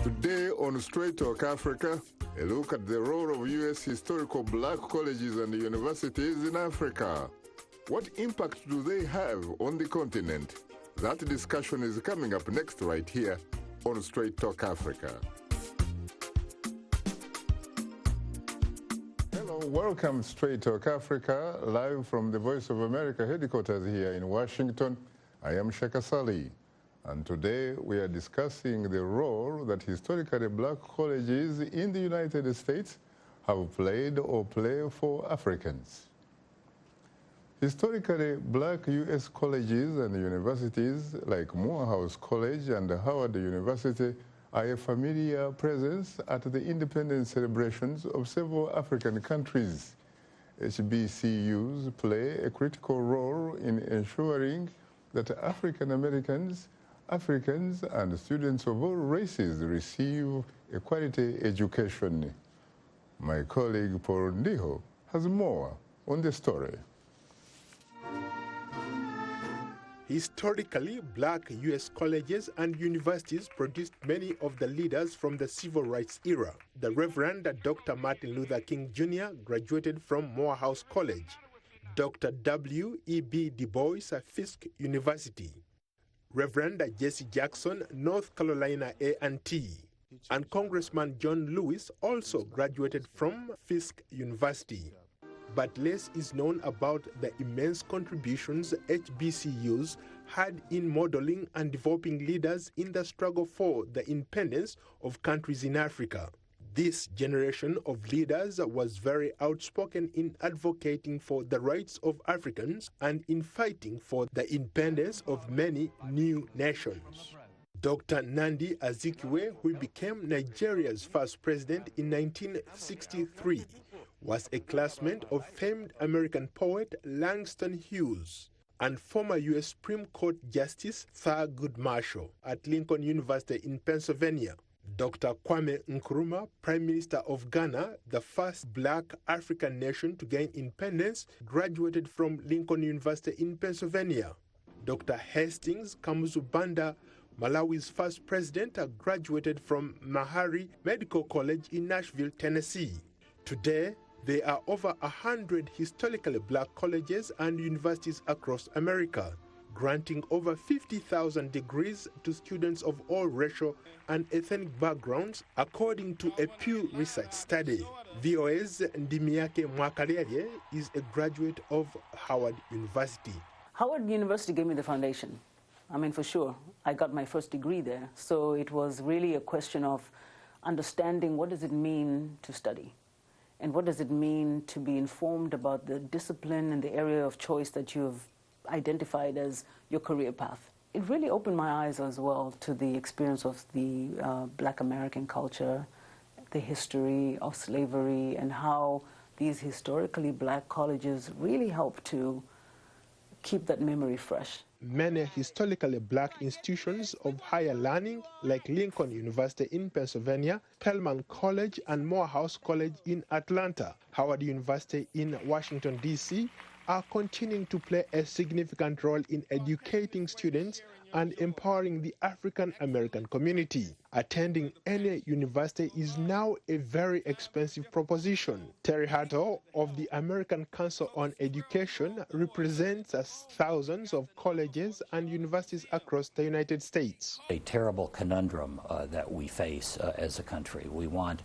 Today on Straight Talk Africa, a look at the role of U.S. historical black colleges and universities in Africa. What impact do they have on the continent? That discussion is coming up next right here on Straight Talk Africa. Hello, welcome Straight Talk Africa, live from the Voice of America headquarters here in Washington. I am Shaka Ssali. And today we are discussing the role that historically black colleges in the United States have played or play for Africans. Historically black U.S. colleges and universities like Morehouse College and Howard University are a familiar presence at the independence celebrations of several African countries. HBCUs play a critical role in ensuring that African Americans, Africans, and students of all races receive a quality education. My colleague Paul Ndiho has more on the story. Historically, black U.S. colleges and universities produced many of the leaders from the civil rights era. The Reverend Dr. Martin Luther King Jr. graduated from Morehouse College, Dr. W.E.B. Du Bois, Fisk University, Reverend Jesse Jackson, North Carolina A&T, and Congressman John Lewis also graduated from Fisk University. But less is known about the immense contributions HBCUs had in modeling and developing leaders in the struggle for the independence of countries in Africa. This generation of leaders was very outspoken in advocating for the rights of Africans and in fighting for the independence of many new nations. Dr. Nnamdi Azikiwe, who became Nigeria's first president in 1963, was a classmate of famed American poet Langston Hughes and former U.S. Supreme Court Justice Thurgood Marshall at Lincoln University in Pennsylvania. Dr. Kwame Nkrumah, Prime Minister of Ghana, the first black African nation to gain independence, graduated from Lincoln University in Pennsylvania. Dr. Hastings Kamuzubanda, Malawi's first president, graduated from Mahari Medical College in Nashville, Tennessee. Today, there are over 100 historically black colleges and universities across America, granting over 50,000 degrees to students of all racial and ethnic backgrounds, according to a Pew Research study. VOA's Ndimiake Mwakalele is a graduate of Howard University. Howard University gave me the foundation. I mean, for sure. I got my first degree there. So it was really a question of understanding what does it mean to study? And what does it mean to be informed about the discipline and the area of choice that you've identified as your career path. It really opened my eyes as well to the experience of the black American culture, the history of slavery, and how these historically black colleges really help to keep that memory fresh. Many historically black institutions of higher learning, like Lincoln University in Pennsylvania, Spelman College, and Morehouse College in Atlanta, Howard University in Washington, D.C., are continuing to play a significant role in educating students and empowering the African American community. Attending any university is now a very expensive proposition. Terry Hatto of the American Council on Education represents thousands of colleges and universities across the United States. A terrible conundrum that we face as a country. We want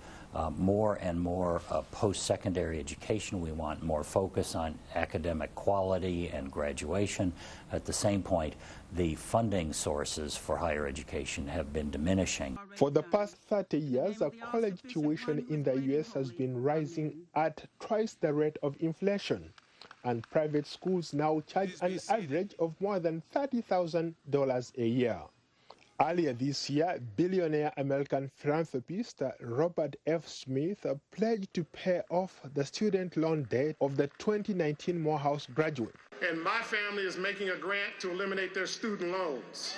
more and more post-secondary education. We want more focus on academic quality and graduation. At the same point, the funding sources for higher education have been diminishing. For the past 30 years, college tuition in the U.S. has been rising at twice the rate of inflation, and private schools now charge an average of more than $30,000 a year. Earlier this year, billionaire American philanthropist Robert F. Smith pledged to pay off the student loan debt of the 2019 Morehouse graduate. And my family is making a grant to eliminate their student loans.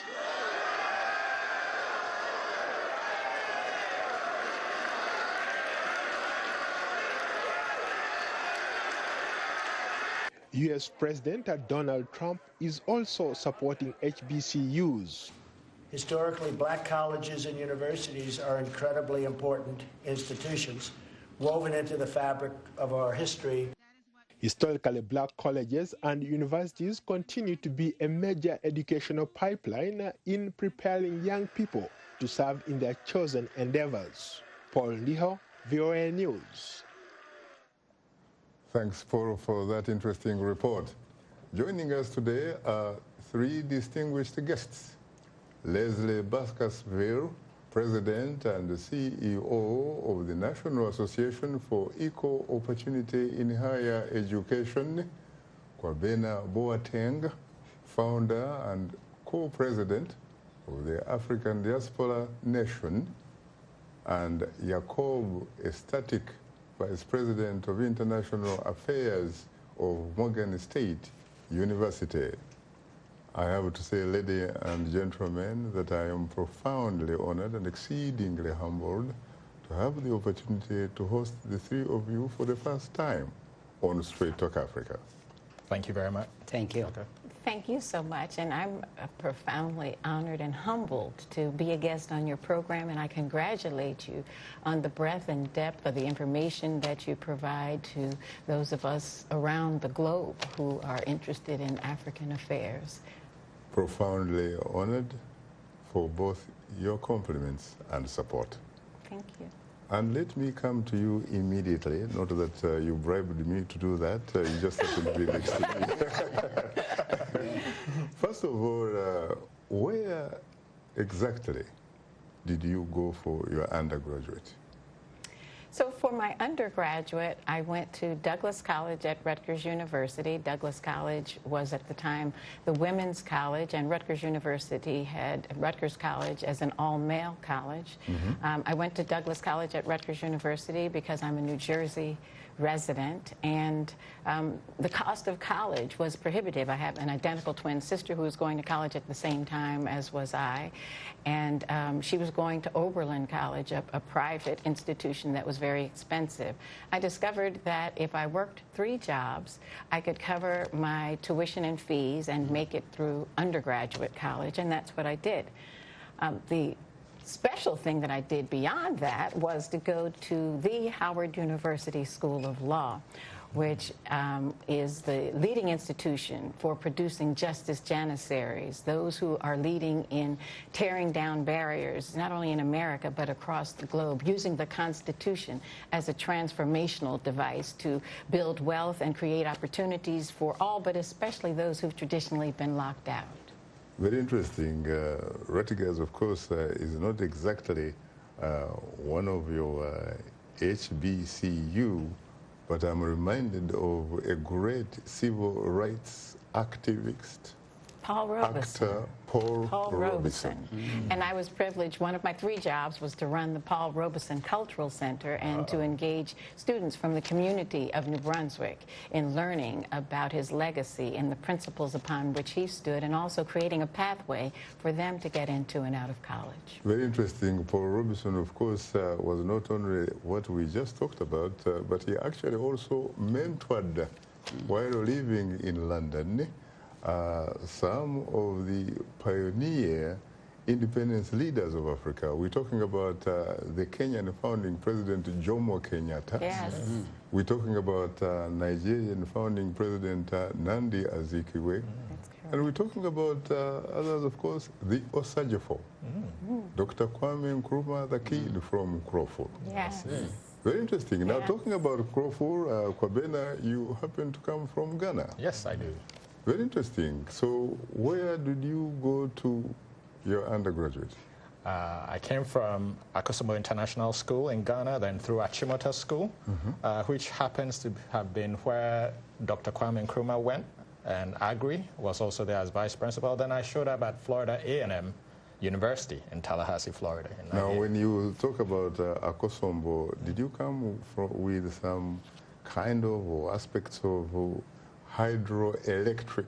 U.S. President Donald Trump is also supporting HBCUs. Historically, black colleges and universities are incredibly important institutions woven into the fabric of our history. Historically, black colleges and universities continue to be a major educational pipeline in preparing young people to serve in their chosen endeavors. Paul Liho, VOA News. Thanks, Paul, for that interesting report. Joining us today are three distinguished guests. Lezli Baskerville, President and CEO of the National Association for Equal Opportunity in Higher Education, Kwabena Boateng, founder and co-president of the African Diaspora Nation, and Yacob, Astatke, Vice President of International Affairs of Morgan State University. I have to say, ladies and gentlemen, that I am profoundly honored and exceedingly humbled to have the opportunity to host the three of you for the first time on Straight Talk Africa. Thank you very much. Thank you. Okay. Thank you so much, and I'm profoundly honored and humbled to be a guest on your program, and I congratulate you on the breadth and depth of the information that you provide to those of us around the globe who are interested in African affairs. Profoundly honored for both your compliments and support. Thank you. And let me come to you immediately. Not that you bribed me to do that. You just happened to be next to me. First of all, where exactly did you go for your undergraduate? So for my undergraduate, I went to Douglas College at Rutgers University. Douglas College was at the time the women's college, and Rutgers University had Rutgers College as an all-male college. Mm-hmm. I went to Douglas College at Rutgers University because I'm a New Jersey resident, and the cost of college was prohibitive. I have an identical twin sister who was going to college at the same time as was I, and she was going to Oberlin College, a private institution that was very expensive. I discovered that if I worked 3 jobs, I could cover my tuition and fees and make it through undergraduate college, and that's what I did. The special thing that I did beyond that was to go to the Howard University School of Law, which is the leading institution for producing justice janissaries, those who are leading in tearing down barriers, not only in America, but across the globe, using the Constitution as a transformational device to build wealth and create opportunities for all, but especially those who've traditionally been locked out. Very interesting. Rutgers, of course, is not exactly one of your HBCU, but I'm reminded of a great civil rights activist, Paul Robeson. Actor Paul Robeson. Mm-hmm. And I was privileged. One of my 3 jobs was to run the Paul Robeson Cultural Center and to engage students from the community of New Brunswick in learning about his legacy and the principles upon which he stood, and also creating a pathway for them to get into and out of college. Very interesting. Paul Robeson, of course, was not only what we just talked about, but he actually also mentored, while living in London, some of the pioneer independence leaders of Africa. We're talking about the Kenyan founding president Jomo Kenyatta. Yes. Mm-hmm. We're talking about Nigerian founding president Nnamdi Azikiwe. Mm-hmm. And we're talking about others, of course, the Osajefo, Dr. Kwame Nkrumah, the kid from Crawford. Yes. Very interesting. Now, talking about Crawford, Kwabena, you happen to come from Ghana. Yes, I do. Very interesting. So where did you go to your undergraduate? I came from Akosombo International School in Ghana, then through Achimota School, which happens to have been where Dr. Kwame Nkrumah went, and Agri was also there as vice principal. Then I showed up at Florida A&M University in Tallahassee, Florida. Now, when you talk about Akosombo, did you come with some kind of or aspects of hydroelectric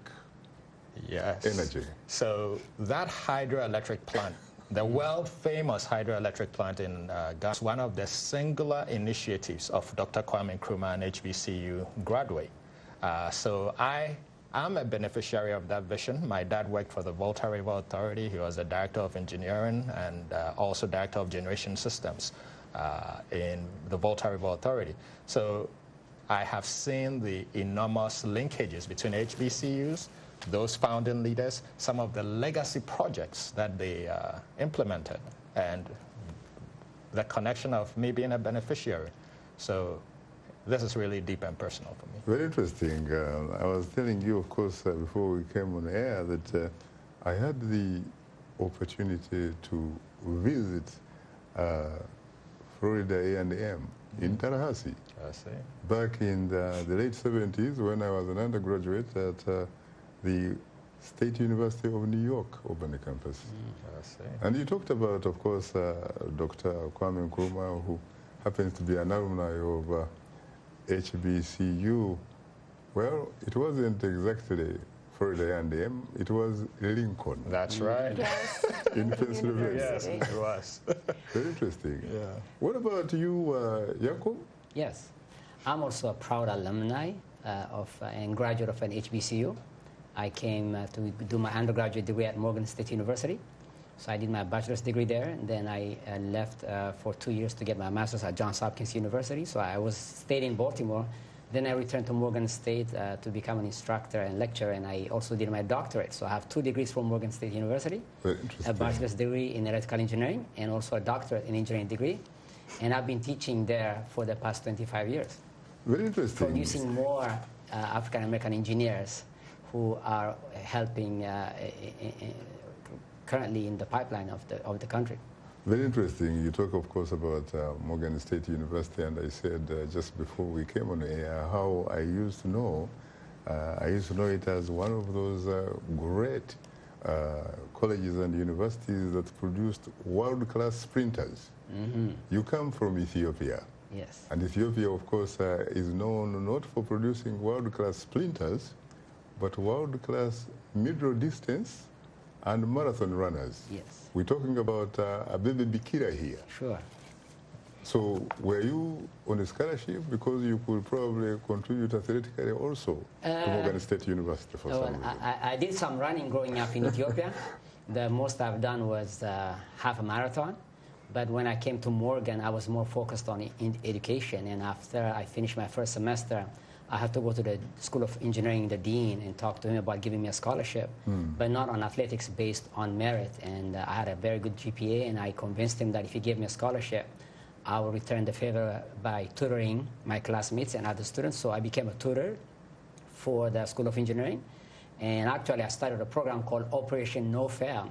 energy? So that hydroelectric plant, the world-famous hydroelectric plant in Ghana, is one of the singular initiatives of Dr. Kwame Nkrumah and HBCU graduate. So I I'm a beneficiary of that vision. My dad worked for the Volta River Authority. He was the director of engineering and also director of generation systems in the Volta River Authority. So I have seen the enormous linkages between HBCUs, those founding leaders, some of the legacy projects that they implemented, and the connection of me being a beneficiary. So this is really deep and personal for me. Very interesting. I was telling you, of course, before we came on air, that I had the opportunity to visit Florida A&M in Tallahassee. I see. Back in the late 70s, when I was an undergraduate at the State University of New York Open campus. I see. And you talked about, of course, Dr. Kwame Nkrumah, who happens to be an alumni of HBCU. Well, it wasn't exactly Florida A&M, it was Lincoln. That's right. Yes. In Pennsylvania. Yes, it was. Very interesting. Yeah. What about you, Yacob? Yes. I'm also a proud alumni and graduate of an HBCU. I came to do my undergraduate degree at Morgan State University. So I did my bachelor's degree there, and then I left for 2 years to get my master's at Johns Hopkins University. So I stayed in Baltimore. Then I returned to Morgan State to become an instructor and lecturer, and I also did my doctorate. So I have 2 degrees from Morgan State University, a bachelor's degree in electrical engineering, and also a doctorate in engineering degree. And I've been teaching there for the past 25 years. Very interesting. Producing more African-American engineers who are helping currently in the pipeline of the country. Very interesting. You talk, of course, about Morgan State University, and I said just before we came on air how I used to know it as one of those great colleges and universities that produced world-class sprinters. Mm-hmm. You come from Ethiopia. Yes. And Ethiopia, of course, is known not for producing world-class sprinters, but world-class middle distance and marathon runners. Yes. We're talking about Abebe Bikira here. Sure. So were you on a scholarship because you could probably contribute athletically also to Morgan State University for some reason? I did some running growing up in Ethiopia. The most I've done was half a marathon. But when I came to Morgan, I was more focused on education. And after I finished my first semester, I had to go to the School of Engineering, the dean, and talk to him about giving me a scholarship, but not on athletics, based on merit. And I had a very good GPA, and I convinced him that if he gave me a scholarship, I would return the favor by tutoring my classmates and other students. So I became a tutor for the School of Engineering. And actually, I started a program called Operation No Fail,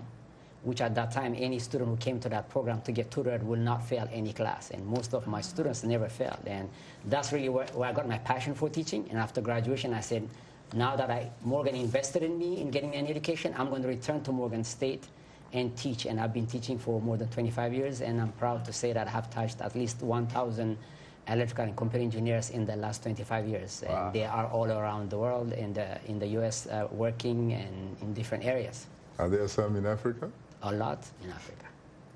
which at that time, any student who came to that program to get tutored will not fail any class. And most of my students never failed. And that's really where I got my passion for teaching. And after graduation, I said, now that Morgan invested in me in getting me an education, I'm going to return to Morgan State and teach. And I've been teaching for more than 25 years. And I'm proud to say that I have touched at least 1,000 electrical and computer engineers in the last 25 years. Wow. And they are all around the world, in the U.S., working and in different areas. Are there some in Africa? A lot in Africa.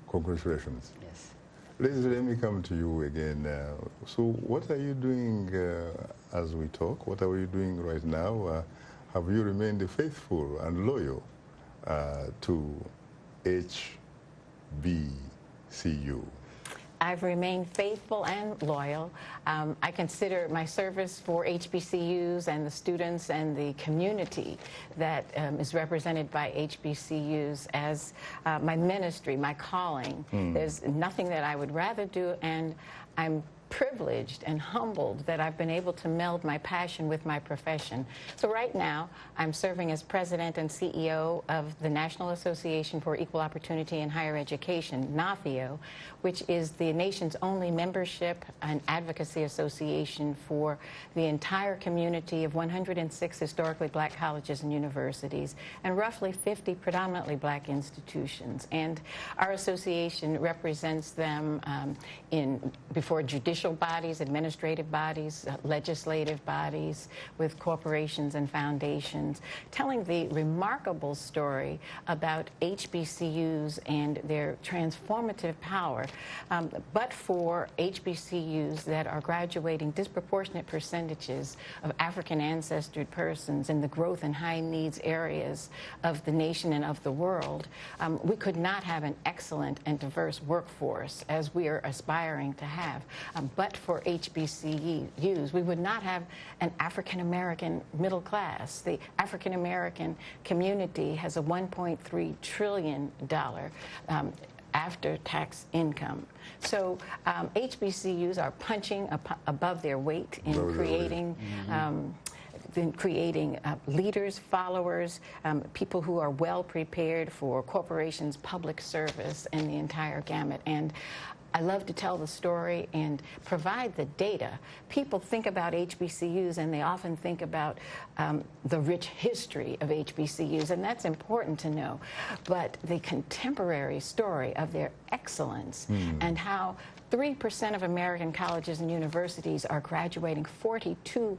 Congratulations. Yes. Lezli, let me come to you again. So what are you doing as we talk? What are you doing right now? Have you remained faithful and loyal to HBCU? I've remained faithful and loyal. I consider my service for HBCUs and the students and the community that is represented by HBCUs as my ministry, my calling. There's nothing that I would rather do, and I'm privileged and humbled that I've been able to meld my passion with my profession. So right now, I'm serving as president and CEO of the National Association for Equal Opportunity in Higher Education, NAFEO, which is the nation's only membership and advocacy association for the entire community of 106 historically black colleges and universities, and roughly 50 predominantly black institutions. And our association represents them before judicial judicial bodies, administrative bodies, legislative bodies, with corporations and foundations, telling the remarkable story about HBCUs and their transformative power. But for HBCUs that are graduating disproportionate percentages of African ancestry persons in the growth and high needs areas of the nation and of the world, we could not have an excellent and diverse workforce as we are aspiring to have. But for HBCUs, we would not have an African-American middle class. The African-American community has a $1.3 trillion after-tax income. So HBCUs are punching above their weight in creating leaders, followers, people who are well prepared for corporations, public service, and the entire gamut. And I love to tell the story and provide the data. People think about HBCUs and they often think about the rich history of HBCUs, and that's important to know. But the contemporary story of their excellence and how 3% of American colleges and universities are graduating 42%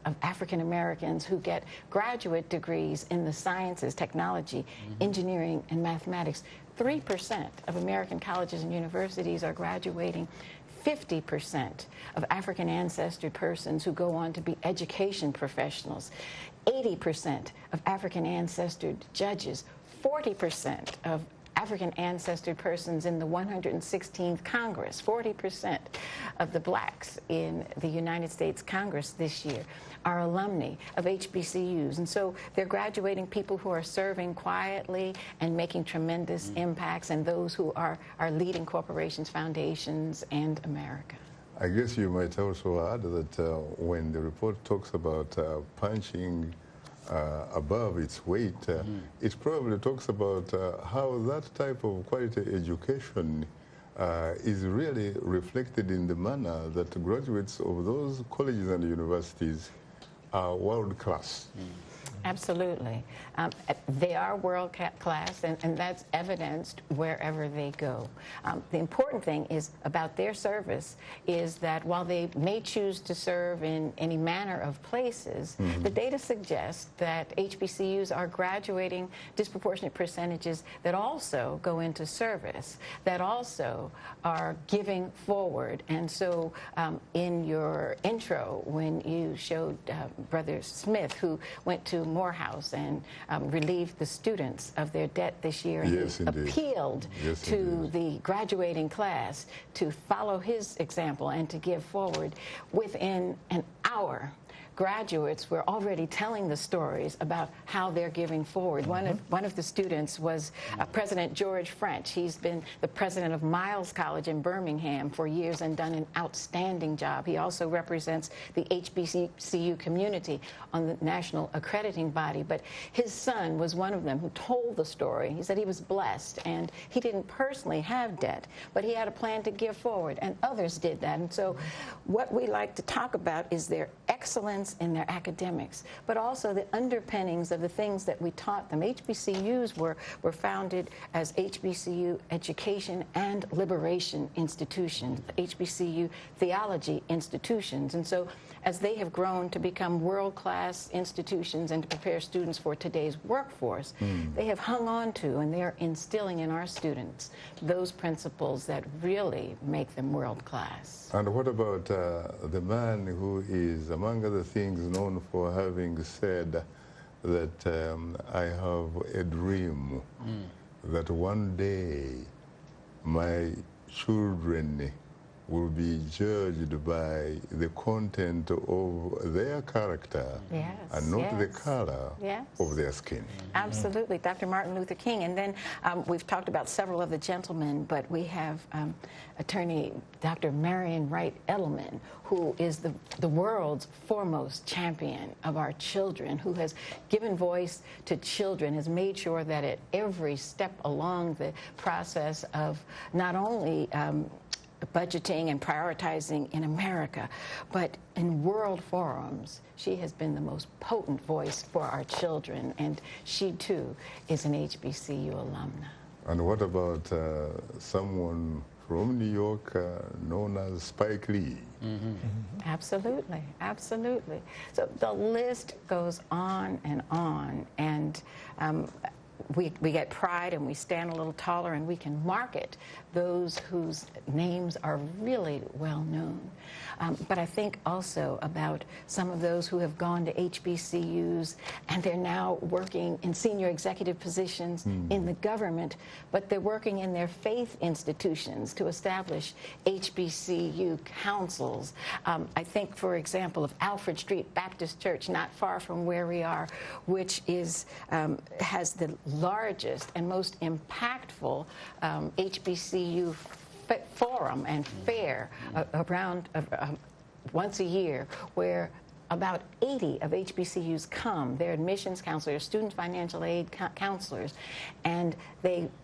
of African Americans who get graduate degrees in the sciences, technology, engineering, and mathematics. 3% of American colleges and universities are graduating 50% of African ancestry persons who go on to be education professionals, 80% of African ancestry judges, 40% of African ancestry persons in the 116th Congress, 40% of the blacks in the United States Congress this year are alumni of HBCUs. And so they're graduating people who are serving quietly and making tremendous impacts, and those who are leading corporations, foundations, and America. I guess you might also add that when the report talks about punching above its weight, it probably talks about how that type of quality education is really reflected in the manner that graduates of those colleges and universities are world class. Absolutely. They are world class, and that's evidenced wherever they go. The important thing is about their service is that while they may choose to serve in any manner of places, the data suggests that HBCUs are graduating disproportionate percentages that also go into service, that also are giving forward. And so in your intro, when you showed Brother Smith, who went to Morehouse and relieved the students of their debt this year, and yes, he appealed to the graduating class to follow his example and to give forward. Within an hour, graduates were already telling the stories about how they're giving forward. One of the students was President George French. He's been the president of Miles College in Birmingham for years and done an outstanding job. He also represents the HBCU community on the national accrediting body. But his son was one of them who told the story. He said he was blessed, and he didn't personally have debt, but he had a plan to give forward, and others did that. And so what we like to talk about is their excellence in their academics, but also the underpinnings of the things that we taught them. HBCUs were founded as HBCU education and liberation institutions, HBCU theology institutions. And so as they have grown to become world-class institutions and to prepare students for today's workforce, they have hung on to, and they're instilling in our students those principles that really make them world-class. And what about the man who is, among other things, known for having said that I have a dream that one day my children will be judged by the content of their character and not the color of their skin. Absolutely, Dr. Martin Luther King. And then we've talked about several of the gentlemen, but we have attorney Dr. Marian Wright Edelman, who is the world's foremost champion of our children, who has given voice to children, has made sure that at every step along the process of not only budgeting and prioritizing in America, but in world forums, she has been the most potent voice for our children, and she too is an HBCU alumna. And what about someone from New York, known as Spike Lee. Absolutely, absolutely. So the list goes on, and we get pride and we stand a little taller and we can market those whose names are really well known. But I think also about some of those who have gone to HBCUs and they're now working in senior executive positions in the government, but they're working in their faith institutions to establish HBCU councils. I think, for example, of Alfred Street Baptist Church, not far from where we are, which is has the largest and most impactful HBCU forum and fair around once a year, where about 80 of HBCUs come. They're admissions counselors, student financial aid counselors, and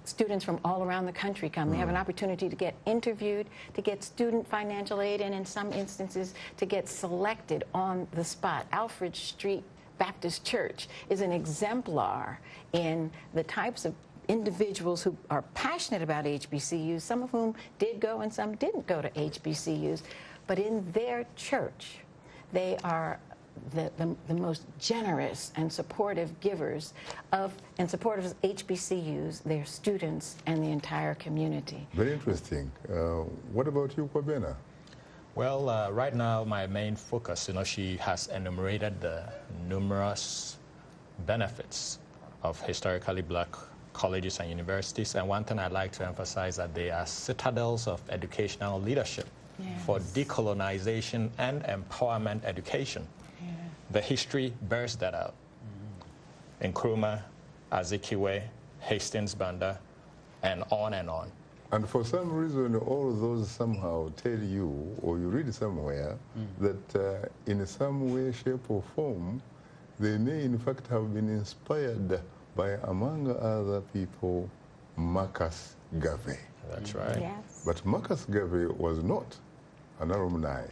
students from all around the country come. They have an opportunity to get interviewed, to get student financial aid, and in some instances to get selected on the spot. Alfred Street Baptist Church is an exemplar in the types of individuals who are passionate about HBCUs, some of whom did go and some didn't go to HBCUs, but in their church, they are the most generous and supportive givers and supporters of HBCUs, their students, and the entire community. Very interesting. What about you, Kwabena? Well, right now, my main focus, she has enumerated the numerous benefits of historically black colleges and universities, and one thing I'd like to emphasize that they are citadels of educational leadership for decolonization and empowerment education. The history bears that out. Nkrumah, Azikiwe, Hastings Banda, and on and on. And for some reason, all of those somehow tell you, or you read somewhere, that in some way, shape, or form, they may in fact have been inspired by, among other people, Marcus Garvey. That's right. Yes. But Marcus Garvey was not an alumni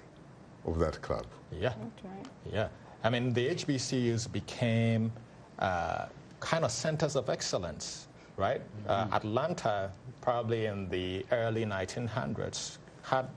of that club. Yeah. That's right. Yeah. I mean, the HBCUs became kind of centers of excellence, right? Atlanta, probably in the early 1900s, had,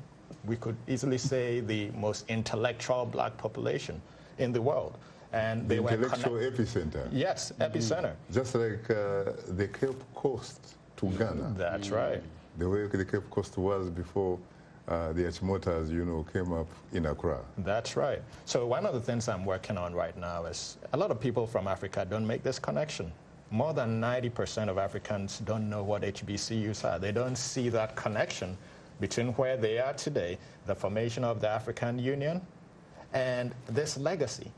we could easily say, the most intellectual black population in the world. And they were intellectual epicenter. Yes, epicenter. Just like the Cape Coast to Ghana. That's right. The way the Cape Coast was before the Achimotas, came up in Accra. That's right. So one of the things I'm working on right now is a lot of people from Africa don't make this connection. More than 90% of Africans don't know what HBCUs are. They don't see that connection between where they are today, the formation of the African Union, and this legacy.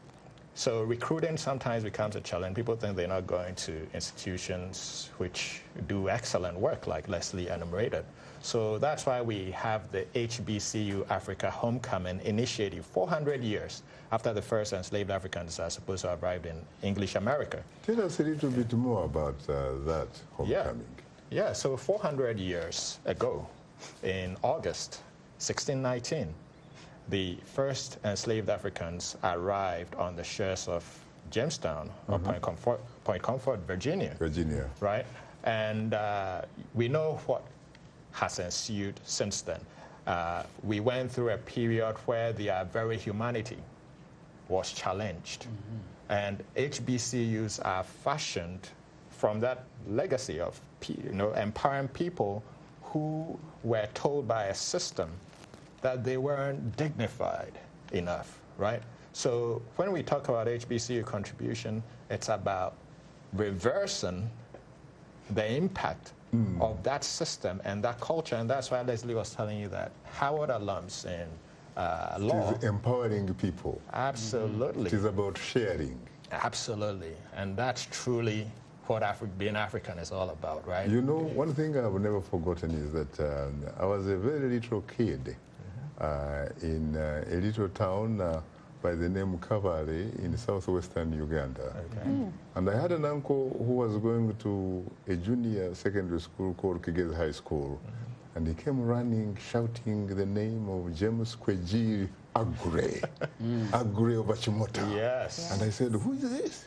So recruiting sometimes becomes a challenge. People think they're not going to institutions which do excellent work, like Lezli enumerated. So that's why we have the HBCU Africa Homecoming Initiative, 400 years after the first enslaved Africans are supposed to have arrived in English America. Tell us a little bit more about that homecoming. Yeah, so 400 years ago, in August 1619, the first enslaved Africans arrived on the shores of Jamestown, or Point Comfort, Virginia. Virginia. Right? And we know what has ensued since then. We went through a period where their very humanity was challenged. And HBCUs are fashioned from that legacy of empowering people who were told by a system that they weren't dignified enough, right? So when we talk about HBCU contribution, it's about reversing the impact of that system and that culture, and that's why Lezli was telling you that Howard alums in law. It is empowering people. Absolutely. It is about sharing. Absolutely, and that's truly what being African is all about, right? One thing I've never forgotten is that I was a very little kid in a little town by the name Kavale in southwestern Uganda. And I had an uncle who was going to a junior secondary school called Kigezi High School. And he came running, shouting the name of James Kwejiri Agre, Agre of Achimota. Yes. And I said, who is this?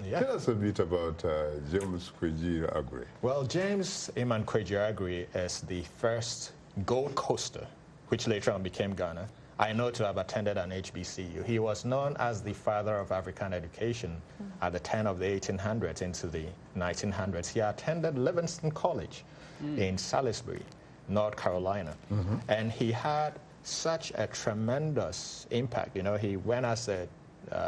Tell us a bit about James Kwejiri Agre. Well, James Kwejiri Agre is the first Gold Coaster, which later on became Ghana, I know to have attended an HBCU. He was known as the father of African education at the turn of the 1800s into the 1900s. He attended Livingston College in Salisbury, North Carolina. And he had such a tremendous impact. You know, he went as a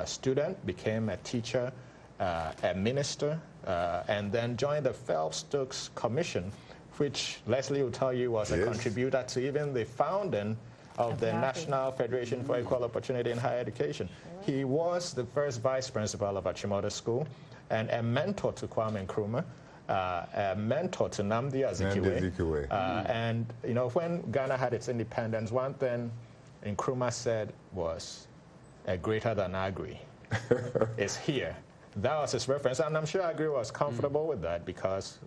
student, became a teacher, a minister, and then joined the Phelps-Stokes Commission, which Lezli will tell you was a contributor to even the founding of the National Federation for Equal Opportunity in Higher Education. He was the first vice principal of Achimota School and a mentor to Kwame Nkrumah, a mentor to Nnamdi Azikiwe. And, you know, when Ghana had its independence, one thing Nkrumah said was, a greater than Agri is here. That was his reference, and I'm sure Agri was comfortable with that because,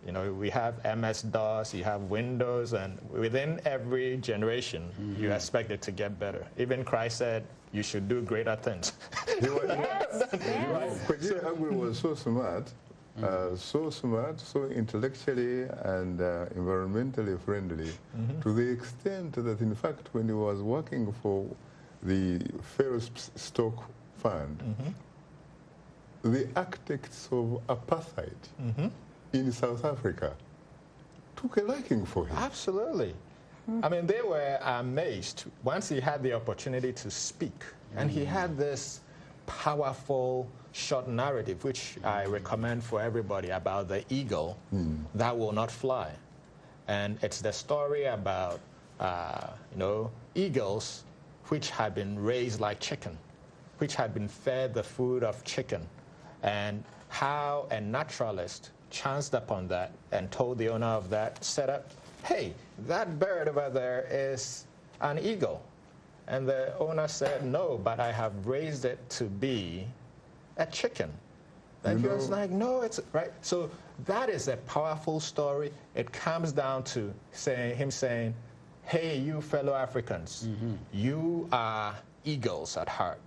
you know, we have MS-DOS, you have Windows, and within every generation, you expect it to get better. Even Christ said, you should do greater things. Agri was so smart, so intellectually and environmentally friendly, to the extent that, in fact, when he was working for the Phelps-Stokes Fund, the architects of apartheid in South Africa took a liking for him. Absolutely. I mean, they were amazed once he had the opportunity to speak. And he had this powerful short narrative, which I recommend for everybody, about the eagle that will not fly. And it's the story about, you know, eagles which had been raised like chicken, which had been fed the food of chicken, and how a naturalist chanced upon that and told the owner of that setup, hey, that bird over there is an eagle. And the owner said, no, but I have raised it to be a chicken. And he was like, no, it's right. So that is a powerful story. It comes down to him saying, hey, you fellow Africans, you are eagles at heart.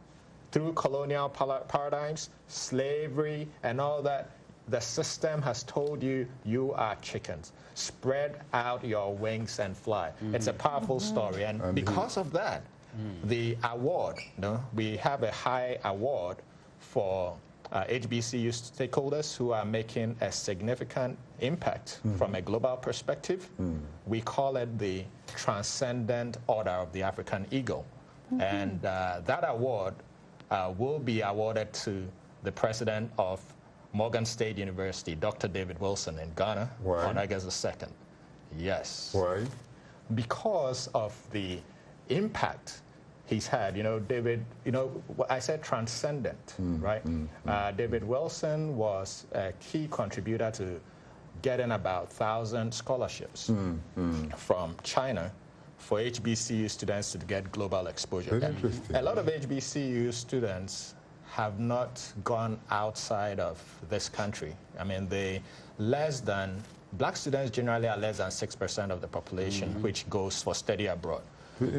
Through colonial paradigms, slavery, and all that, the system has told you, you are chickens. Spread out your wings and fly. It's a powerful story. And because of that, the award, you know, we have a high award for HBCU stakeholders who are making a significant impact from a global perspective. We call it the Transcendent Order of the African Eagle. And that award will be awarded to the president of Morgan State University, Dr. David Wilson in Ghana, on August 2nd. Yes. Why? Because of the impact he's had. You know, David, you know, I said transcendent, right? David Wilson was a key contributor to getting about 1,000 scholarships from China for HBCU students to get global exposure. Very interesting. A lot of HBCU students have not gone outside of this country. I mean, black students generally are less than 6% of the population, which goes for study abroad.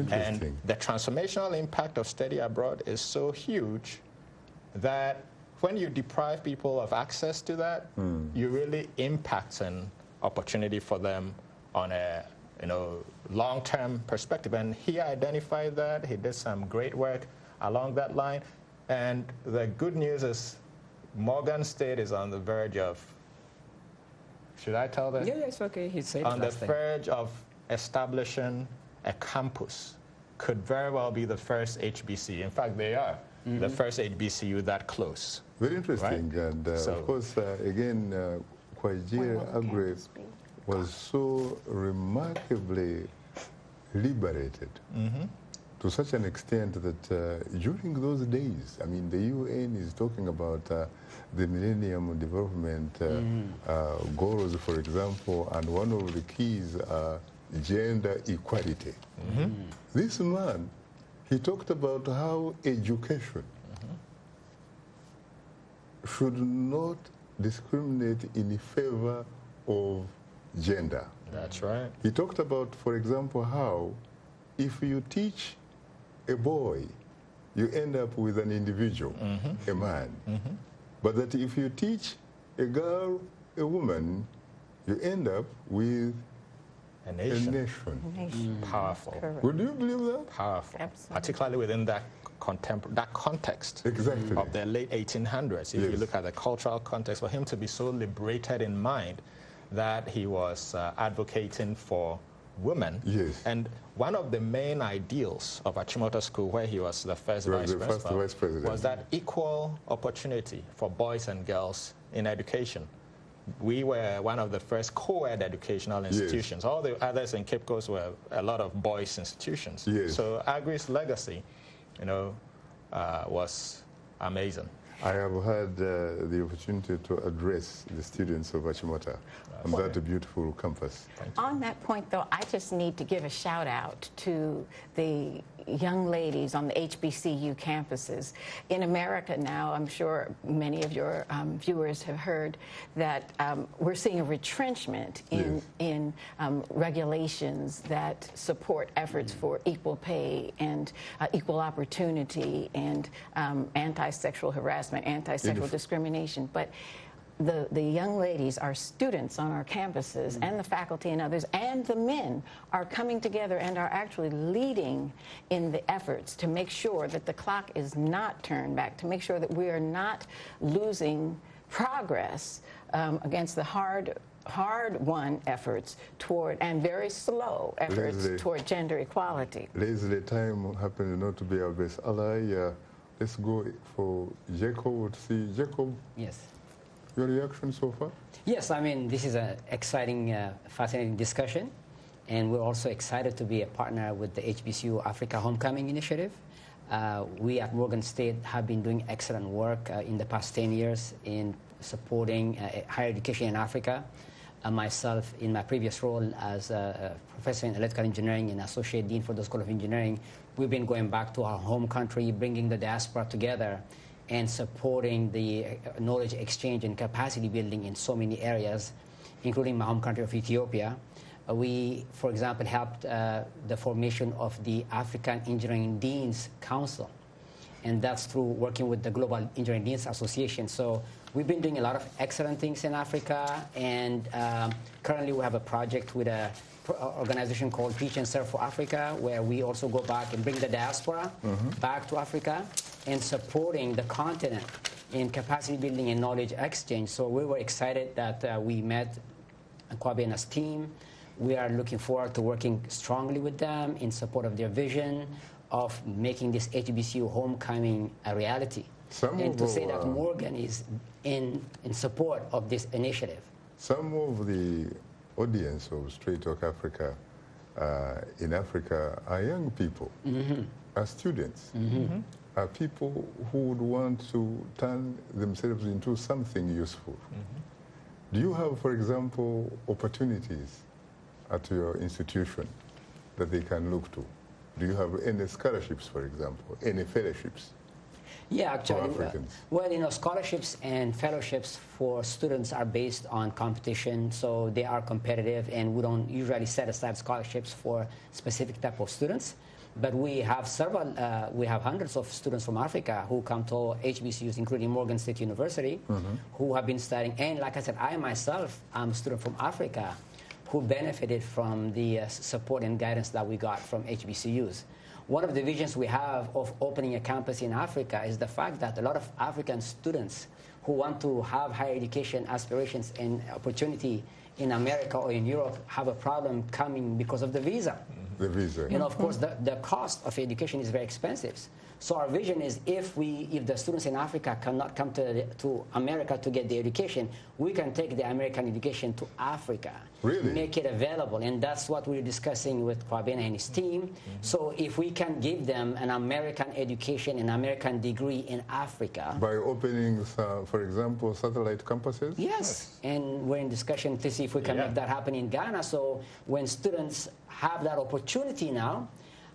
And the transformational impact of study abroad is so huge that when you deprive people of access to that, you really impact an opportunity for them on a long-term perspective. And he identified that. He did some great work along that line. And the good news is Morgan State is on the verge of, should I tell them? Yeah, it's okay. He said on the verge of establishing a campus. Could very well be the first HBCU. In fact, they are the first HBCU that close. Very interesting. Right? And of course, again, Kwabena Agri was so remarkably liberated to such an extent that during those days, I mean, the UN is talking about the Millennium Development Goals, for example, and one of the keys are gender equality. This man, he talked about how education should not discriminate in favor of gender. That's right. He talked about, for example, how if you teach a boy, you end up with an individual, a man. But that if you teach a girl, a woman, you end up with a nation. A nation. Powerful. Correct. Would you believe that? Powerful. Absolutely. Particularly within that context Exactly. of the late 1800s. If you look at the cultural context, for him to be so liberated in mind that he was advocating for women. Yes. And one of the main ideals of Achimota School, where he was the first vice president, was that equal opportunity for boys and girls in education. We were one of the first co-ed educational institutions. All the others in Cape Coast were a lot of boys' institutions. So Agri's legacy, was amazing. I have had the opportunity to address the students of Achimota on that beautiful campus. On that point, though, I just need to give a shout out to the young ladies on the HBCU campuses. In America now, I'm sure many of your viewers have heard that we're seeing a retrenchment in regulations that support efforts for equal pay and equal opportunity and anti-sexual harassment, anti-sexual discrimination. But the young ladies, our students on our campuses, and the faculty and others, and the men are coming together and are actually leading in the efforts to make sure that the clock is not turned back, to make sure that we are not losing progress against the hard-won efforts toward, and very slow efforts toward gender equality. Lezli, time happens not to be our best ally. Let's go for Yacob to see. Yacob. Yes. Your reaction so far? Yes, I mean, this is an exciting, fascinating discussion. And we're also excited to be a partner with the HBCU Africa Homecoming Initiative. We at Morgan State have been doing excellent work in the past 10 years in supporting higher education in Africa. Myself, in my previous role as a professor in electrical engineering and associate dean for the School of Engineering, we've been going back to our home country, bringing the diaspora together and supporting the knowledge exchange and capacity building in so many areas, including my home country of Ethiopia. We, for example, helped the formation of the African Engineering Deans Council, and that's through working with the Global Engineering Deans Association. So we've been doing a lot of excellent things in Africa, and currently we have a project with an organization called Teach and Serve for Africa, where we also go back and bring the diaspora back to Africa and supporting the continent in capacity building and knowledge exchange. So we were excited that we met Kwabena's team. We are looking forward to working strongly with them in support of their vision of making this HBCU homecoming a reality. And to say that Morgan is in support of this initiative. Some of the audience of Straight Talk Africa in Africa are young people, are students, are people who would want to turn themselves into something useful. Do you have, for example, opportunities at your institution that they can look to? Do you have any scholarships, for example, any fellowships? Yeah, actually, well, scholarships and fellowships for students are based on competition, so they are competitive, and we don't usually set aside scholarships for specific type of students. But we have we have hundreds of students from Africa who come to HBCUs, including Morgan State University, who have been studying. And like I said, I myself am a student from Africa who benefited from the support and guidance that we got from HBCUs. One of the visions we have of opening a campus in Africa is the fact that a lot of African students who want to have higher education aspirations and opportunity in America or in Europe have a problem coming because of the visa. The visa. Of course, the cost of education is very expensive. So our vision is if the students in Africa cannot come to America to get the education, we can take the American education to Africa. Really? Make it available. And that's what we're discussing with Kwabena and his team. So if we can give them an American education, an American degree in Africa. By opening, for example, satellite campuses? Yes. And we're in discussion to see if we can make that happen in Ghana. So when students have that opportunity now,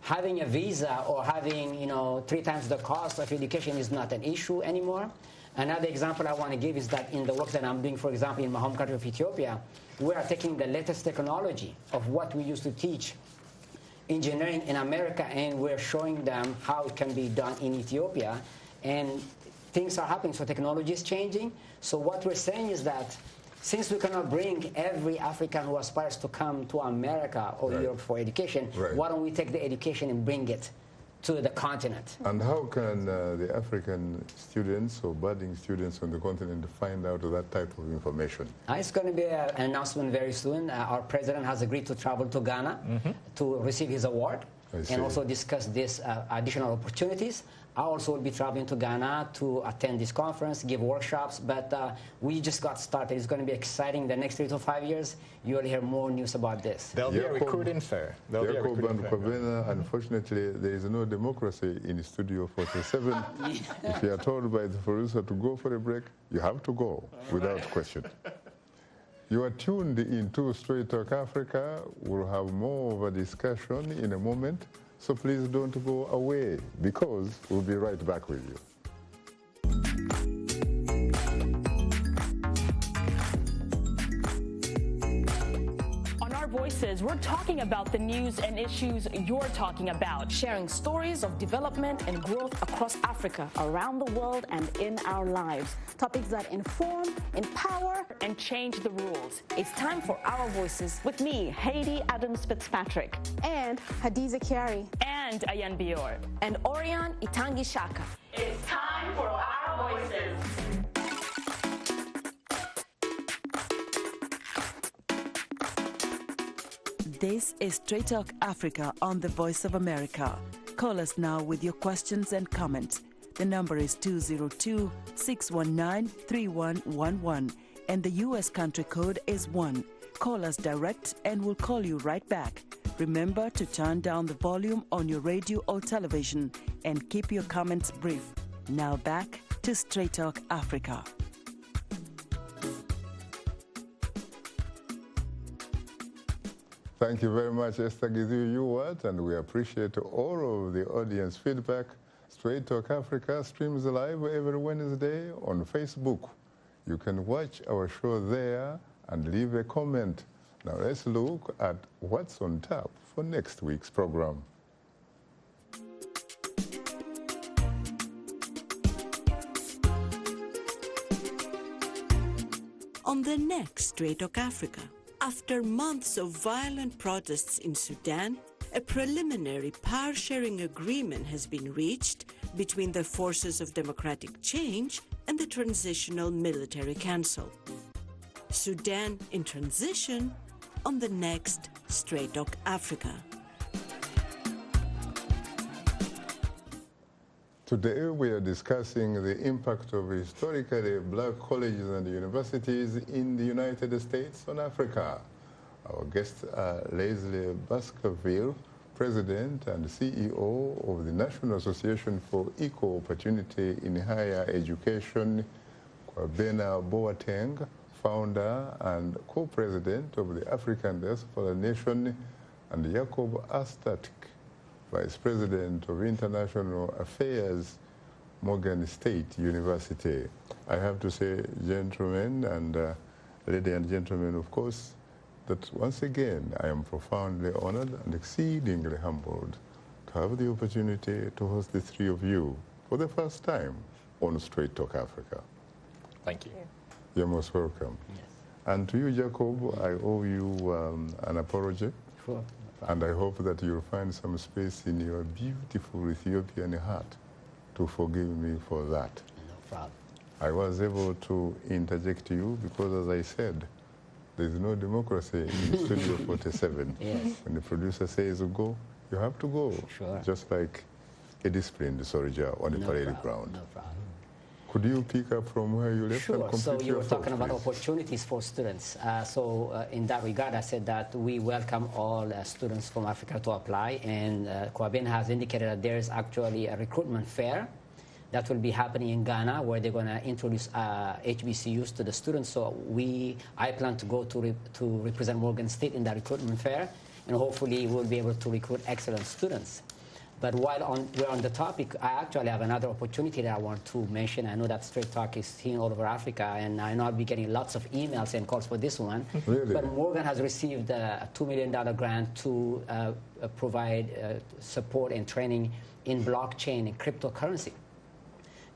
having a visa or having 3 times the cost of education is not an issue anymore. Another example I want to give is that in the work that I'm doing, for example, in my home country of Ethiopia, we are taking the latest technology of what we used to teach engineering in America, and we're showing them how it can be done in Ethiopia. And things are happening, so technology is changing. So what we're saying is that since we cannot bring every African who aspires to come to America or Europe for education, why don't we take the education and bring it to the continent? And how can the African students or budding students on the continent find out that type of information? It's going to be an announcement very soon. Our president has agreed to travel to Ghana to receive his award and also discuss these additional opportunities. I also will be traveling to Ghana to attend this conference, give workshops, but we just got started. It's going to be exciting. The next 3 to 5 years, you'll hear more news about this. There'll be a recruiting fair. Yacob and Kwabena, unfortunately, there is no democracy in Studio 47. If you are told by the producer to go for a break, you have to go without question. You are tuned into Straight Talk Africa. We'll have more of a discussion in a moment. So please don't go away, because we'll be right back with you. On Our Voices, we're talking about the news and issues you're talking about, sharing stories of development and growth across Africa, around the world, and in our lives. Topics that inform, empower, and change the rules. It's time for Our Voices with me, Haiti Adams Fitzpatrick, and Hadiza Kiari, and Ayan Bior, and Orion Itangi Shaka. It's time for Our Voices. This is Straight Talk Africa on the Voice of America. Call us now with your questions and comments. The number is 202-619-3111, and the U.S. country code is 1. Call us direct and we'll call you right back. Remember to turn down the volume on your radio or television and keep your comments brief. Now back to Straight Talk Africa. Thank you very much, Astatke, and we appreciate all of the audience feedback. Straight Talk Africa streams live every Wednesday on Facebook. You can watch our show there and leave a comment. Now let's look at what's on tap for next week's program. On the next Straight Talk Africa, after months of violent protests in Sudan, a preliminary power-sharing agreement has been reached between the forces of democratic change and the Transitional Military Council. Sudan in transition on the next Straight Talk Africa. Today we are discussing the impact of historically black colleges and universities in the United States on Africa. Our guests are Lezli Baskerville, President and CEO of the National Association for Equal Opportunity in Higher Education, Kwabena Boateng, founder and co-president of the African Diaspora Nation, and Yacob Astatke, Vice President of International Affairs, Morgan State University. I have to say, gentlemen and ladies and gentlemen, of course, that once again I am profoundly honored and exceedingly humbled to have the opportunity to host the three of you for the first time on Straight Talk Africa. Thank you. You're most welcome. Yes. And to you, Yacob, I owe you an apology. Sure. And I hope that you'll find some space in your beautiful Ethiopian heart to forgive me for that. No problem. I was able to interject you because, as I said, there's no democracy in Studio 47. Yes. When the producer says go, you have to go. Sure. Just like a disciplined soldier on a parade ground. No problem. Could you pick up from where you left and Sure. complete So you your were talking thoughts, about please? opportunities for students. In that regard, I said that we welcome all students from Africa to apply, and Kwabena has indicated that there is actually a recruitment fair that will be happening in Ghana, where they're going to introduce HBCUs to the students. So I plan to go to represent Morgan State in that recruitment fair, and hopefully we'll be able to recruit excellent students. But while we're on the topic, I actually have another opportunity that I want to mention. I know that Straight Talk is seen all over Africa, and I know I'll be getting lots of emails and calls for this one. Really? But Morgan has received a $2 million grant to provide support and training in blockchain and cryptocurrency.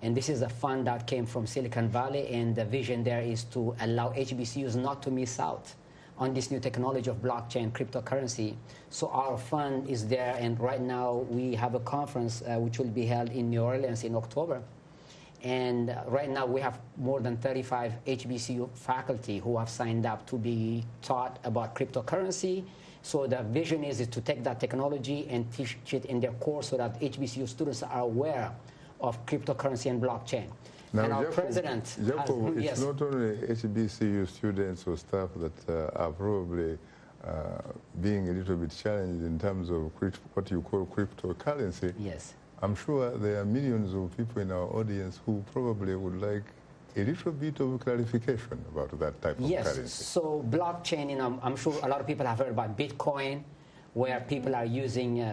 And this is a fund that came from Silicon Valley, and the vision there is to allow HBCUs not to miss out on this new technology of blockchain, cryptocurrency. So our fund is there, and right now we have a conference which will be held in New Orleans in October. And right now we have more than 35 HBCU faculty who have signed up to be taught about cryptocurrency. So the vision is to take that technology and teach it in their course so that HBCU students are aware of cryptocurrency and blockchain. Now, and our Yacob, president... Yacob, yes. it's not only HBCU students or staff that are probably being a little bit challenged in terms of what you call cryptocurrency. Yes. I'm sure there are millions of people in our audience who probably would like a little bit of clarification about that type of currency. Yes, so blockchain, you know, I'm sure a lot of people have heard about Bitcoin, where people are using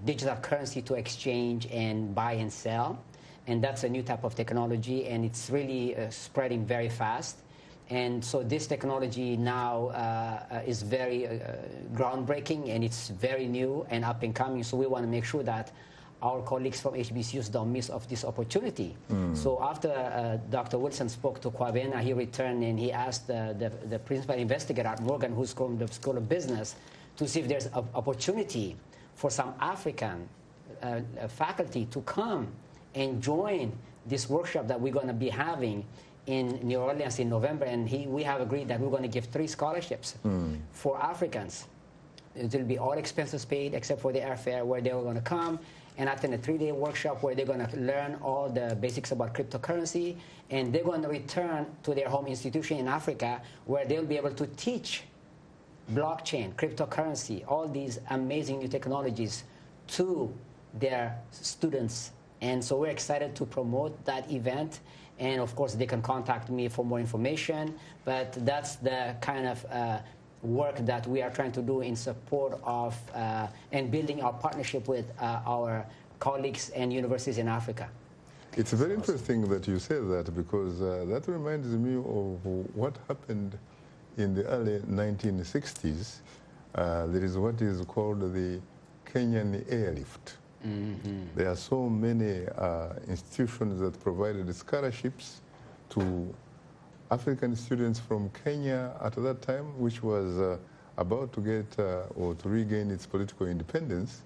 digital currency to exchange and buy and sell. And that's a new type of technology, and it's really spreading very fast. And so this technology now is very groundbreaking, and it's very new and up and coming. So we want to make sure that our colleagues from HBCUs don't miss of this opportunity. So after Dr. Wilson spoke to Kwabena, he returned and he asked the principal investigator at Morgan, who's from the School of Business, to see if there's an opportunity for some African faculty to come and join this workshop that we're going to be having in New Orleans in November. And we have agreed that we're going to give 3 scholarships for Africans. It will be all expenses paid except for the airfare, where they were going to come and attend a 3-day workshop where they're going to learn all the basics about cryptocurrency, and they're going to return to their home institution in Africa, where they'll be able to teach blockchain, cryptocurrency, all these amazing new technologies to their students. And so we're excited to promote that event. And of course, they can contact me for more information. But that's the kind of work that we are trying to do in support of and building our partnership with our colleagues and universities in Africa. It's very interesting that you say that, because that reminds me of what happened in the early 1960s. There is what is called the Kenyan airlift. There are so many institutions that provided scholarships to African students from Kenya at that time, which was about to get or to regain its political independence,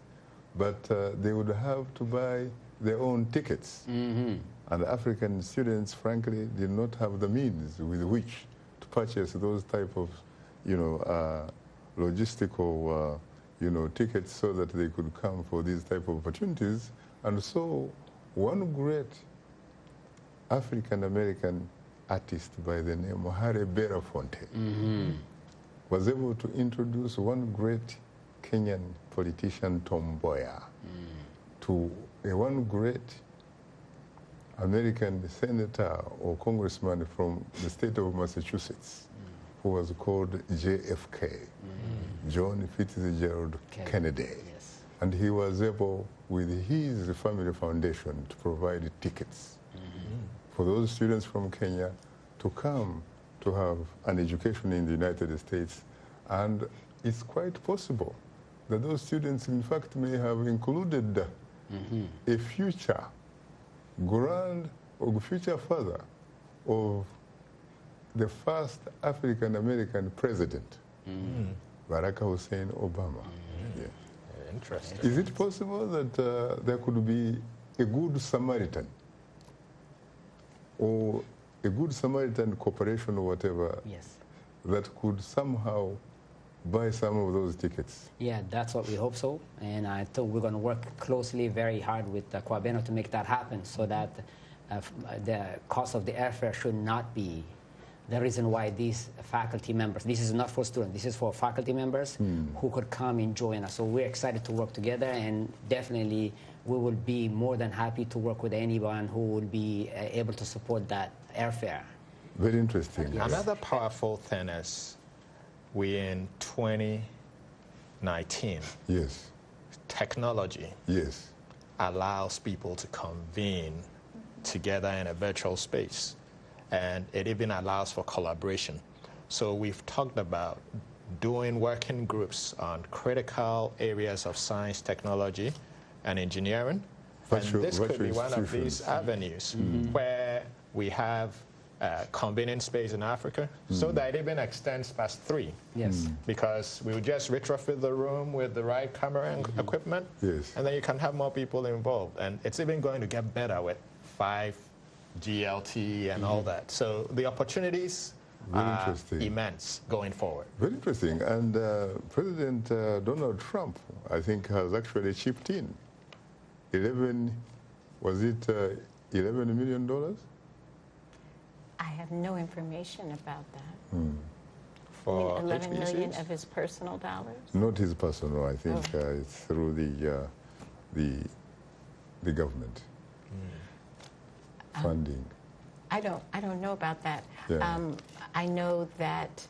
but they would have to buy their own tickets. And the African students, frankly, did not have the means with which to purchase those type of, logistical, tickets so that they could come for these type of opportunities. And so one great African-American artist by the name of Harry Belafonte was able to introduce one great Kenyan politician, Tom Mboya, to one great American senator or congressman from the state of Massachusetts, who was called JFK, John Fitzgerald Kennedy. Yes. And he was able, with his family foundation, to provide tickets for those students from Kenya to come to have an education in the United States. And it's quite possible that those students, in fact, may have included a future grand or future father of the first African-American president, Barack Hussein Obama. Yeah. Interesting. Is it possible that there could be a good Samaritan or a good Samaritan corporation or whatever that could somehow buy some of those tickets? Yeah, that's what we hope so. And I thought we're going to work closely, very hard with Kwabena to make that happen, so that the cost of the airfare should not be the reason why these faculty members, this is not for students, this is for faculty members who could come and join us. So we're excited to work together, and definitely we will be more than happy to work with anyone who will be able to support that airfare. Very interesting. Yes. Another powerful thing is we're in 2019. Yes. Technology allows people to convene together in a virtual space, and it even allows for collaboration. So we've talked about doing working groups on critical areas of science, technology, and engineering, This could be one of these avenues where we have convening space in Africa, so that it even extends past 3. Yes. Because we would just retrofit the room with the right camera and equipment, and then you can have more people involved. And it's even going to get better with 5GLT and all that. So the opportunities are immense going forward. Very interesting. And President Donald Trump, I think, has actually chipped in. Was it $11 million? I have no information about that. For $11 million of his personal dollars? Not his personal. I think it's through the government funding. I don't know about that. Yeah. I know that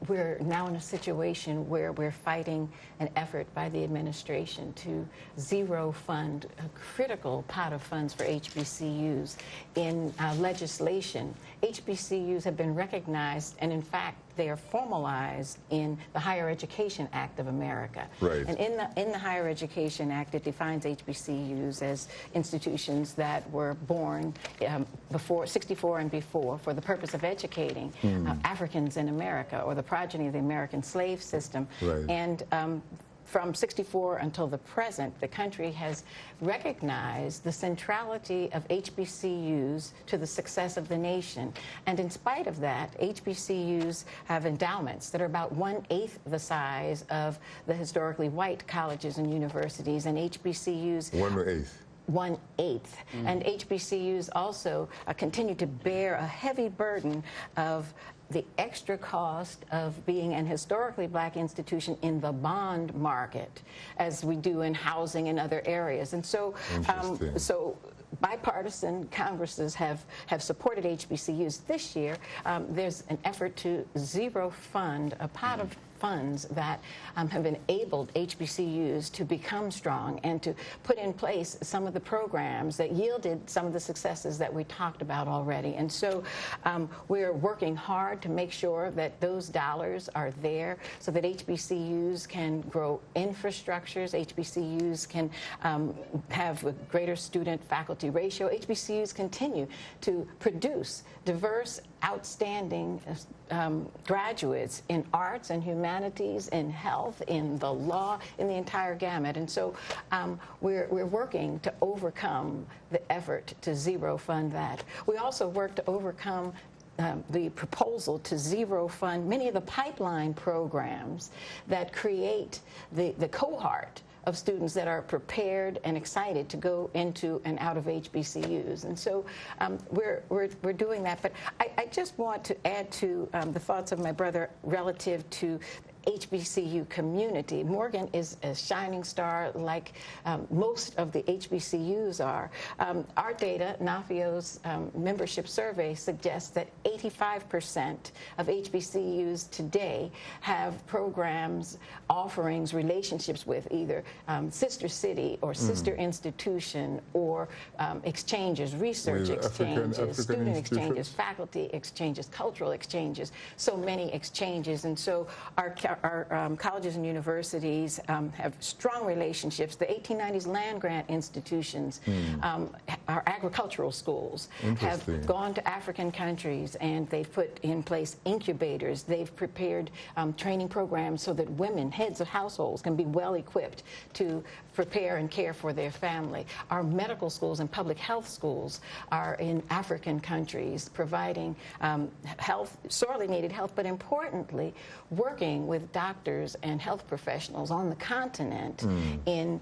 we're now in a situation where we're fighting an effort by the administration to zero fund a critical pot of funds for HBCUs. In legislation, HBCUs have been recognized, and in fact, they are formalized in the Higher Education Act of America. Right. And in the Higher Education Act, it defines HBCUs as institutions that were born before 64 and before for the purpose of educating Africans in America, or the progeny of the American slave system. Right. And from 64 until the present, the country has recognized the centrality of HBCUs to the success of the nation. And in spite of that, HBCUs have endowments that are about 1/8 the size of the historically white colleges and universities, and HBCUs... 1/8. 1/8. And HBCUs also continue to bear a heavy burden of the extra cost of being an historically black institution in the bond market, as we do in housing and other areas. And so, bipartisan Congresses have supported HBCUs. This year, there's an effort to zero fund a pot of funds that have enabled HBCUs to become strong and to put in place some of the programs that yielded some of the successes that we talked about already. And so we're working hard to make sure that those dollars are there so that HBCUs can grow infrastructures, HBCUs can have a greater student-faculty ratio. HBCUs continue to produce diverse, outstanding graduates in arts and humanities, in health, in the law, in the entire gamut. And so we're working to overcome the effort to zero fund that. We also work to overcome the proposal to zero fund many of the pipeline programs that create the cohort of students that are prepared and excited to go into and out of HBCUs. And so we're doing that. But I just want to add to the thoughts of my brother relative to HBCU community. Morgan is a shining star like most of the HBCUs are. Our data, NAFEO's membership survey, suggests that 85% of HBCUs today have programs, offerings, relationships with either sister city or sister institution or exchanges, research exchanges, student exchanges, faculty exchanges, cultural exchanges, so many exchanges. And so our colleges and universities have strong relationships. The 1890s land-grant institutions, our agricultural schools, have gone to African countries, and they've put in place incubators. They've prepared training programs so that women, heads of households, can be well-equipped to prepare and care for their family. Our medical schools and public health schools are in African countries, providing health, sorely needed health, but importantly, working with doctors and health professionals on the continent in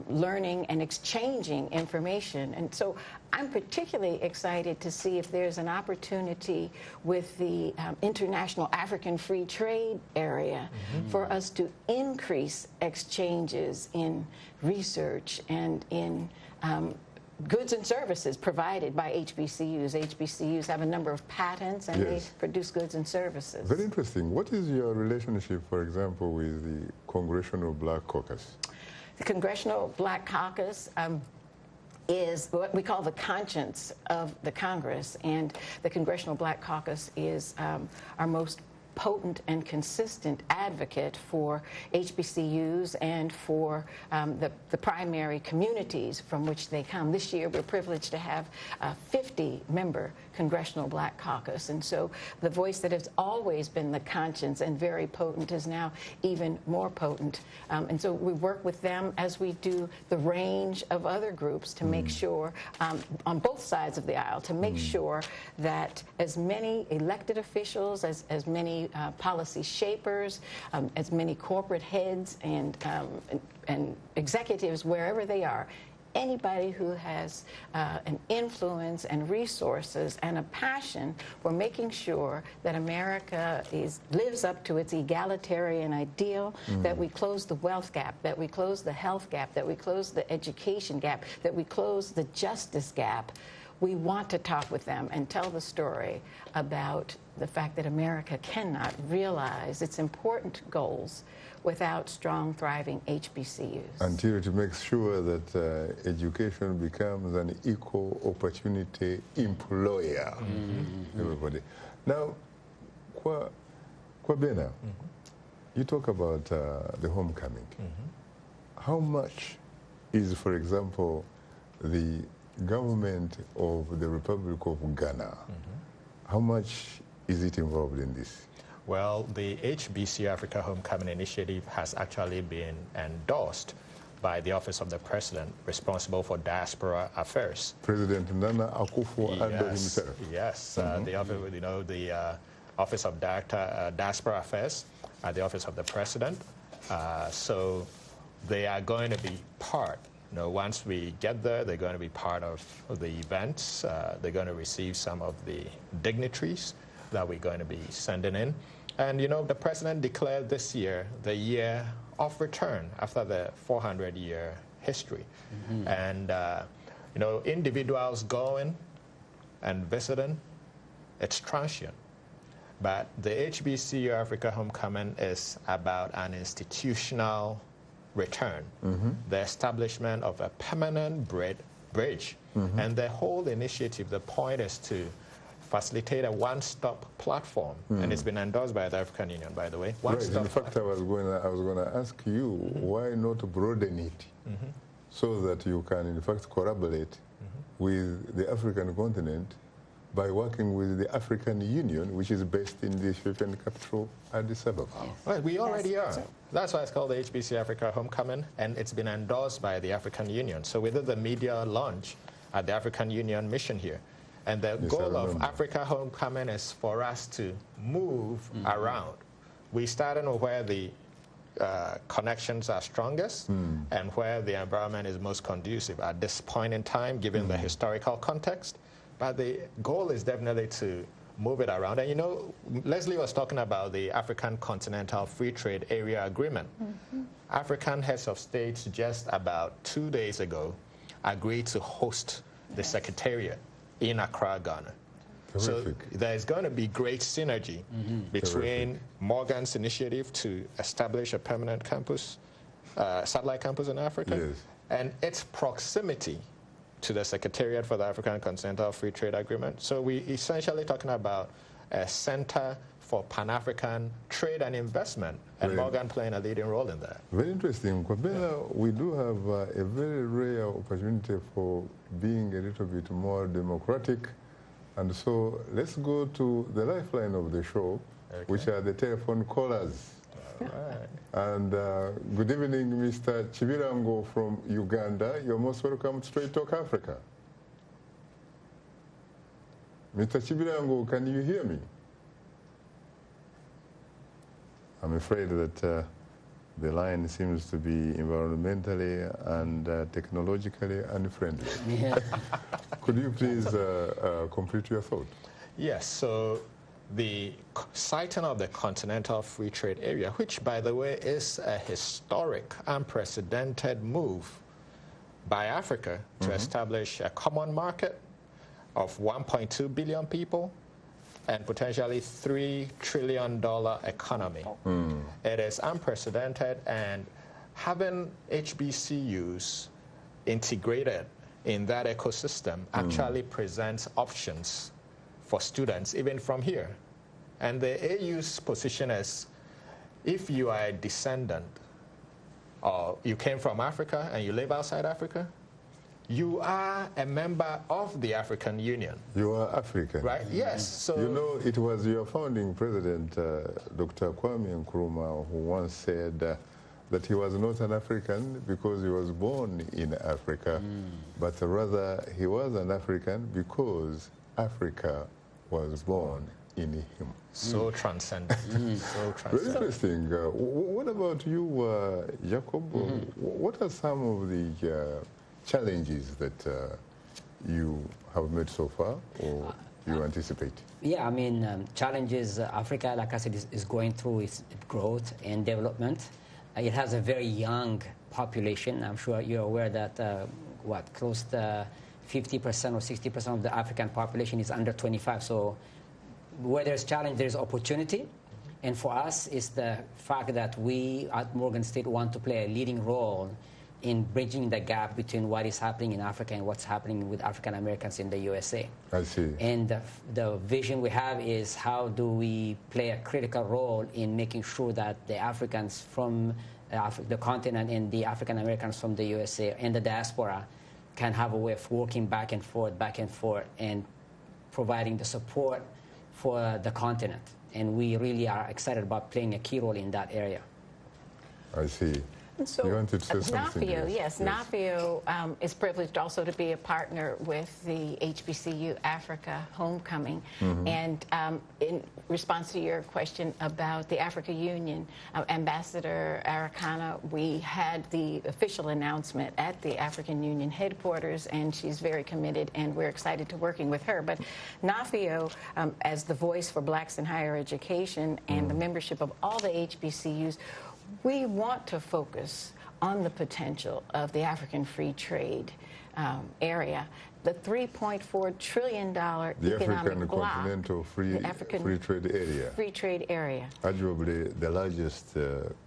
learning and exchanging information. And so I'm particularly excited to see if there's an opportunity with the International African Free Trade Area for us to increase exchanges in research and in goods and services provided by HBCUs. HBCUs have a number of patents, and they produce goods and services. Very interesting. What is your relationship, for example, with the Congressional Black Caucus? The Congressional Black Caucus is what we call the conscience of the Congress, and the Congressional Black Caucus is our most potent and consistent advocate for HBCUs and for the primary communities from which they come. This year, we're privileged to have a 50-member Congressional Black Caucus, and so the voice that has always been the conscience and very potent is now even more potent. And so we work with them as we do the range of other groups to make sure, on both sides of the aisle, to make sure that as many elected officials, as many policy shapers, as many corporate heads and executives, wherever they are, anybody who has an influence and resources and a passion for making sure that America lives up to its egalitarian ideal, that we close the wealth gap, that we close the health gap, that we close the education gap, that we close the justice gap. We want to talk with them and tell the story about the fact that America cannot realize its important goals without strong, thriving HBCUs. Until it makes sure that education becomes an equal opportunity employer. Everybody. Now, Kwabena, you talk about the homecoming. How much is, for example, the government of the Republic of Ghana, how much is it involved in this? Well, the HBCU Africa Homecoming Initiative has actually been endorsed by the Office of the President, responsible for Diaspora Affairs. President Nana Akufo-Addo himself. Yes, the Office of Diaspora Affairs at the Office of the President. So they are going to be part. Once we get there, they're going to be part of the events. They're going to receive some of the dignitaries that we're going to be sending in. And, the president declared this year the year of return after the 400-year history. And, individuals going and visiting, it's transient. But the HBCU Africa Homecoming is about an institutional return, the establishment of a permanent bridge. And the whole initiative, the point is to facilitate a one-stop platform, and it's been endorsed by the African Union, by the way. Right. In fact, I was going to ask you, why not broaden it so that you can, in fact, collaborate with the African continent by working with the African Union, which is based in the Ethiopian capital, Addis Ababa. Well, we already are. That's why it's called the HBC Africa Homecoming, and it's been endorsed by the African Union. So we did the media launch at the African Union mission here. And the goal of Africa Homecoming is for us to move around. We started where the connections are strongest and where the environment is most conducive at this point in time, given the historical context. But the goal is definitely to move it around. And Lezli was talking about the African Continental Free Trade Area Agreement. African heads of states just about 2 days ago agreed to host the Secretariat in Accra, Ghana. Terrific. So there's going to be great synergy between Morgan's initiative to establish a permanent campus, satellite campus in Africa, and its proximity to the Secretariat for the African Continental Free Trade Agreement. So we essentially talking about a center for Pan-African trade and investment, and Morgan playing a leading role in that. Very interesting. Kwabena, we do have a very rare opportunity for being a little bit more democratic. And so let's go to the lifeline of the show, which are the telephone callers. And good evening, Mr. Chibirango from Uganda. You're most welcome to Straight Talk Africa. Mr. Chibirango, can you hear me? I'm afraid that the line seems to be environmentally and technologically unfriendly. Could you please complete your thought? Yes, so the sighting of the Continental Free Trade Area, which, by the way, is a historic, unprecedented move by Africa to establish a common market of 1.2 billion people and potentially $3 trillion economy. It is unprecedented, and having HBCUs integrated in that ecosystem actually presents options for students, even from here. And the AU's position is, if you are a descendant, or you came from Africa and you live outside Africa, you are a member of the African Union. You are African. Right, yes. So you know, it was your founding president, Dr. Kwame Nkrumah, who once said that he was not an African because he was born in Africa, but rather he was an African because Africa was born in him. So transcendent. So transcendent. Very interesting. What about you, Yacob? What are some of the challenges that you have met so far, or you anticipate? Yeah, I mean, challenges Africa, like I said, is going through its growth and development. It has a very young population. I'm sure you're aware that, close to 50% or 60% of the African population is under 25. So where there's challenge, there's opportunity. And for us, it's the fact that we at Morgan State want to play a leading role in bridging the gap between what is happening in Africa and what's happening with African Americans in the USA. I see. And the vision we have is how do we play a critical role in making sure that the Africans from the continent and the African Americans from the USA and the diaspora can have a way of working back and forth, and providing the support for the continent. And we really are excited about playing a key role in that area. I see. And so you wanted to say something? NAFEO, yes. NAFEO is privileged also to be a partner with the HBCU Africa Homecoming. And in response to your question about the Africa Union, Ambassador Arikana, we had the official announcement at the African Union headquarters, and she's very committed, and we're excited to working with her. But NAFEO, as the voice for blacks in higher education and the membership of all the HBCUs, we want to focus on the potential of the African free trade area. The $3.4 trillion economic bloc, Continental Free Trade Area. Free trade area. Arguably the largest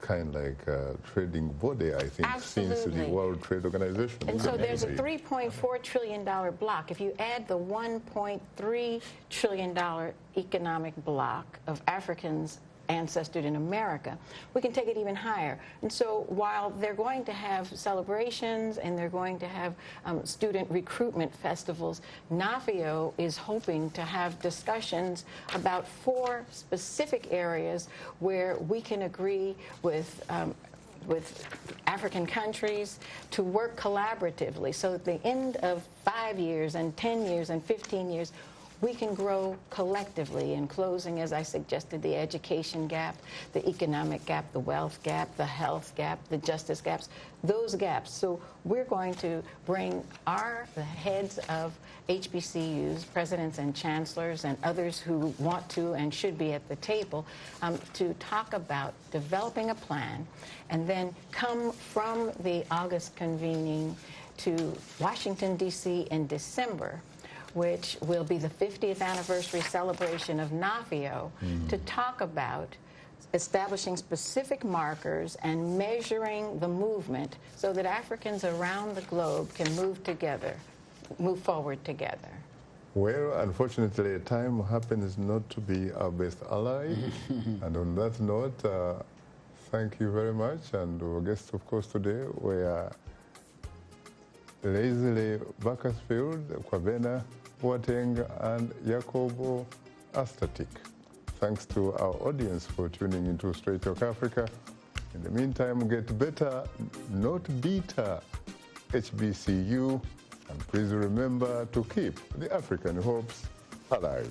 trading body, I think, since the World Trade Organization. And so there's a $3.4 trillion block. If you add the $1.3 trillion economic block of Africans ancestored in America, we can take it even higher. And so while they're going to have celebrations and they're going to have student recruitment festivals, NAFEO is hoping to have discussions about 4 specific areas where we can agree with African countries to work collaboratively. So at the end of 5 years and 10 years and 15 years, we can grow collectively in closing, as I suggested, the education gap, the economic gap, the wealth gap, the health gap, the justice gaps, those gaps. So we're going to bring the heads of HBCUs, presidents and chancellors and others who want to and should be at the table to talk about developing a plan, and then come from the August convening to Washington, D.C. in December, which will be the 50th anniversary celebration of NAFEO, to talk about establishing specific markers and measuring the movement so that Africans around the globe can move forward together. Well, unfortunately, time happens not to be our best ally. And on that note, thank you very much. And our guests, of course, today were Lezli, Baskerville, Kwabena, Boateng, and Yacob Astatke. Thanks to our audience for tuning into Straight Talk Africa. In the meantime, get better, not bitter, HBCU. And please remember to keep the African hopes alive.